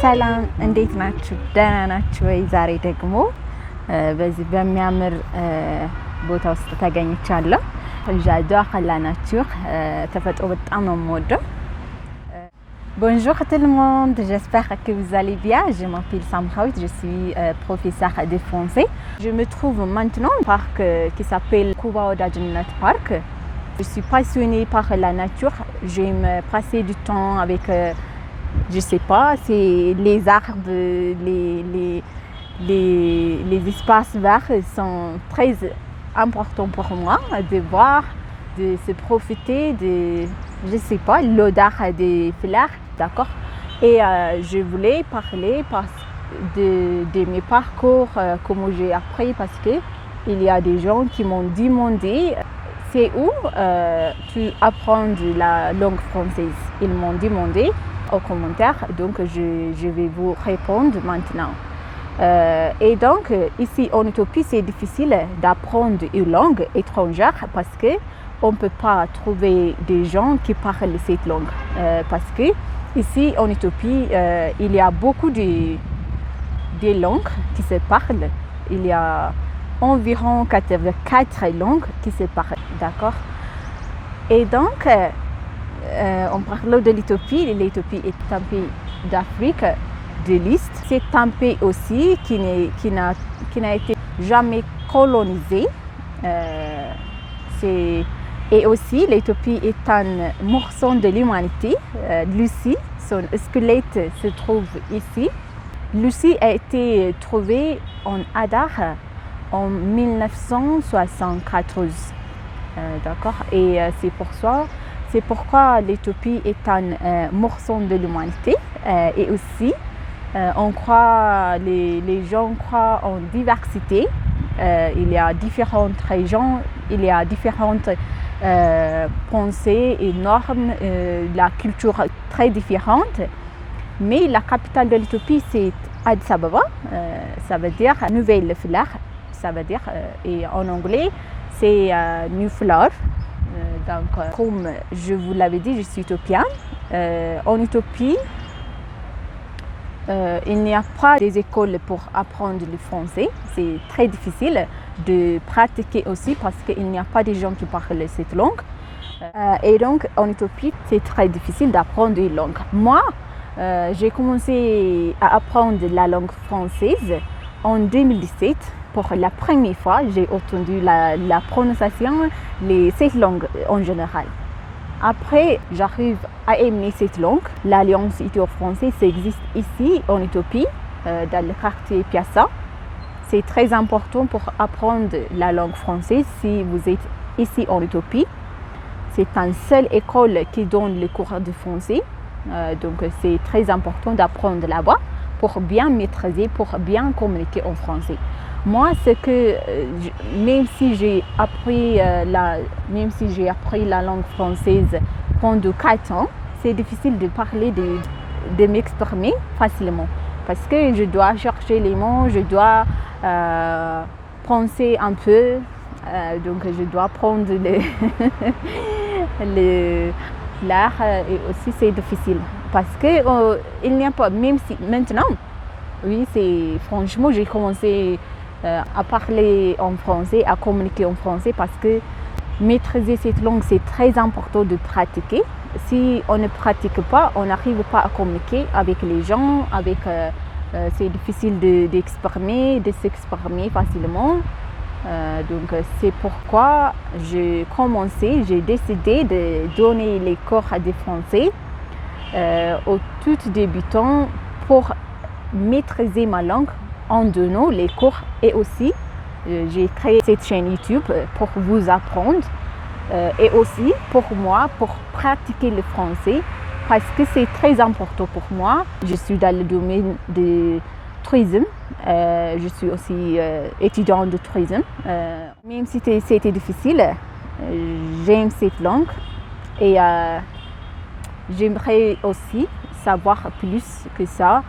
ሰላም እንዴት ናችሁ? ደህና ናችሁ ወይ? ዛሬ ደግሞ በዚህ በሚያምር ቦታ ውስጥ ተገኝቻለሁ። ጃዷ ናችሁ። ተፈጥሮ በጣም ነው የምወደው። Bonjour tout le monde, j'espère que vous allez bien. Je m'appelle Samraoui, je suis professeure de français. Je me trouve maintenant au parc qui s'appelle Kuba Odajinat Park. Je suis passionnée par la nature. J'aime passer du temps avec, je sais pas, c'est les arbres, les espaces verts sont très importants pour moi de voir, de se profiter de, je sais pas, l'odeur des fleurs, d'accord. Et je voulais parler de mes parcours, comment j'ai appris, parce que il y a des gens qui m'ont demandé c'est où tu apprends la langue française. Ils m'ont demandé aux commentaires, donc je vais vous répondre maintenant. Et donc ici en Éthiopie c'est difficile d'apprendre une langue étrangère parce que on ne peut pas trouver des gens qui parlent cette langue. Parce que ici en Éthiopie il y a beaucoup de langues qui se parlent. Il y a environ 84 langues qui se parlent, d'accord. Et donc en parlant de l'Éthiopie, l'Éthiopie est un pays d'Afrique de l'Est. C'est un pays aussi qui n'a été jamais colonisé. Et aussi l'Éthiopie est un morceau de l'humanité. Lucie, son squelette se trouve ici. Lucie a été trouvée en Adar en 1974, d'accord. Et c'est pourquoi l'Éthiopie est un morceau de l'humanité. Et aussi les gens croient en diversité. Il y a différentes régions, il y a différentes pensées et normes, la culture très différente. Mais la capitale de l'Éthiopie c'est Addis Ababa, ça veut dire nouvelle fleur, ça veut dire, et en anglais c'est new flower. Donc comme je vous l'avais dit, je suis éthiopienne. En Éthiopie il n'y a pas des écoles pour apprendre le français. C'est très difficile de pratiquer aussi parce qu'il n'y a pas de gens qui parlent cette langue. Et donc en Éthiopie, c'est très difficile d'apprendre une langue. Moi, j'ai commencé à apprendre la langue française en 2017. Pour la première fois, j'ai entendu la prononciation de cette langue en général. Après, j'arrive à aimer cette langue. L'Alliance Ethio-Française existe ici en Éthiopie, dans le quartier Piazza. C'est très important pour apprendre la langue française si vous êtes ici en Éthiopie. C'est une seule école qui donne les cours de français. Donc c'est très important d'apprendre là-bas pour bien maîtriser, pour bien communiquer en français. Moi, c'est que même si j'ai appris la langue française pendant 4 ans, c'est difficile de parler, de m'exprimer facilement. Parce que je dois chercher les mots, je dois penser un peu, donc je dois prendre l'air et aussi c'est difficile. Parce que il n'y a pas, même si maintenant, oui, franchement, j'ai commencé à parler en français, à communiquer en français parce que maîtriser cette langue, c'est très important de pratiquer. Si on ne pratique pas, on n'arrive pas à communiquer avec les gens, c'est difficile de s'exprimer facilement. Donc c'est pourquoi j'ai décidé de donner les cours de français aux tout débutants pour maîtriser ma langue en donnant les cours. Et aussi j'ai créé cette chaîne YouTube pour vous apprendre et aussi pour moi pour pratiquer le français parce que c'est très important pour moi. Je suis dans le domaine de tourisme, je suis aussi étudiante de tourisme. Même si c'était difficile, j'aime cette langue et j'aimerais aussi savoir plus que ça,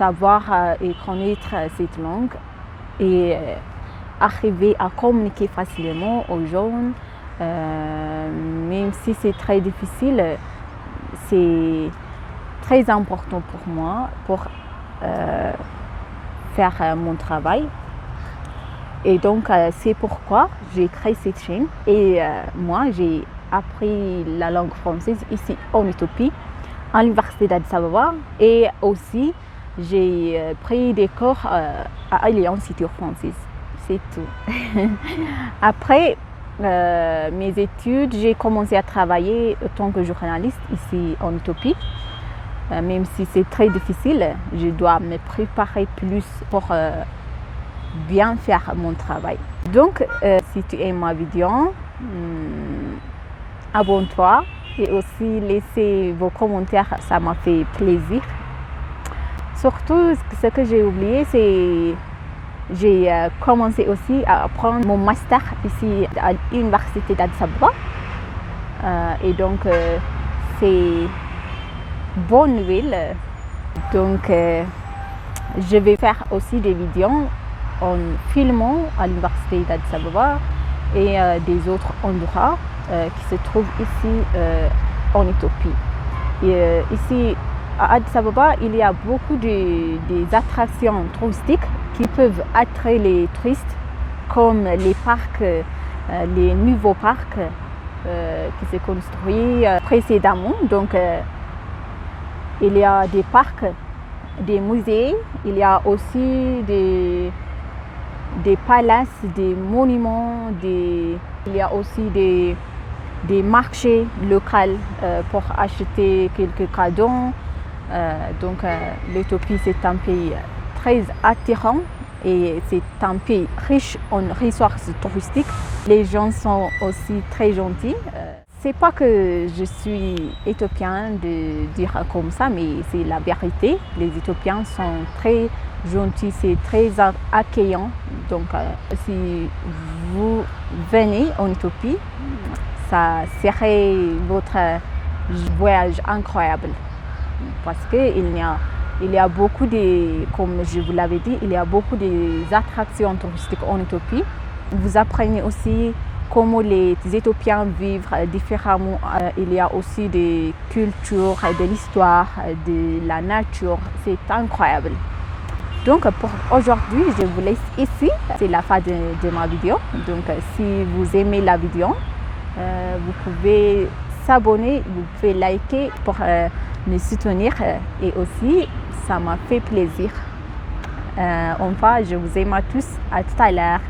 savoir et connaître cette langue et arriver à communiquer facilement aux gens. Même si c'est très difficile, très important pour moi pour faire mon travail. Et donc, c'est pourquoi j'ai créé cette chaîne. Et moi, j'ai appris la langue française ici en Éthiopie, à l'université d'Addis Ababa. Et aussi, j'ai pris des cours à Alliance Cité française. C'est tout. Après mes études, j'ai commencé à travailler en tant que journaliste ici en Éthiopie. Même si c'est très difficile, je dois me préparer plus pour bien faire mon travail. Donc, si tu aimes ma vidéo, abonne-toi et aussi laissez vos commentaires, ça m'a fait plaisir. Surtout, ce que j'ai oublié, c'est j'ai commencé aussi à apprendre mon master ici à l'université d'Addis Ababa. Et donc, c'est bonne nouvelle. Donc, je vais faire aussi des vidéos en filmant à l'université d'Addis Ababa et des autres endroits qui se trouvent ici en Éthiopie. Et, ici à Addis Ababa, il y a beaucoup des attractions touristiques qui peuvent attirer les touristes, comme les parcs, les nouveaux parcs qui se construisent précédemment. Donc, il y a des parcs, des musées, il y a aussi des palaces, des monuments, il y a aussi des marchés locaux pour acheter quelques cadeaux. Donc l'Éthiopie, c'est un pays très attirant et c'est un pays riche en ressources touristiques. Les gens sont aussi très gentils. C'est pas que je suis éthiopienne de dire comme ça, mais c'est la vérité. Les Éthiopiens sont très gentils, c'est très accueillant. Donc, si vous venez en Éthiopie, ça serait votre voyage incroyable. Parce qu'il y a beaucoup de, comme je vous l'avais dit, il y a beaucoup d'attractions touristiques en Éthiopie. Vous apprenez aussi comment les Éthiopiens vivent différemment. Il y a aussi des cultures, de l'histoire, de la nature. C'est incroyable. Donc pour aujourd'hui, je vous laisse ici. C'est la fin de ma vidéo. Donc si vous aimez la vidéo, vous pouvez s'abonner, vous pouvez liker pour me soutenir. Et aussi, ça m'a fait plaisir. Enfin, je vous aime à tous. À tout à l'heure.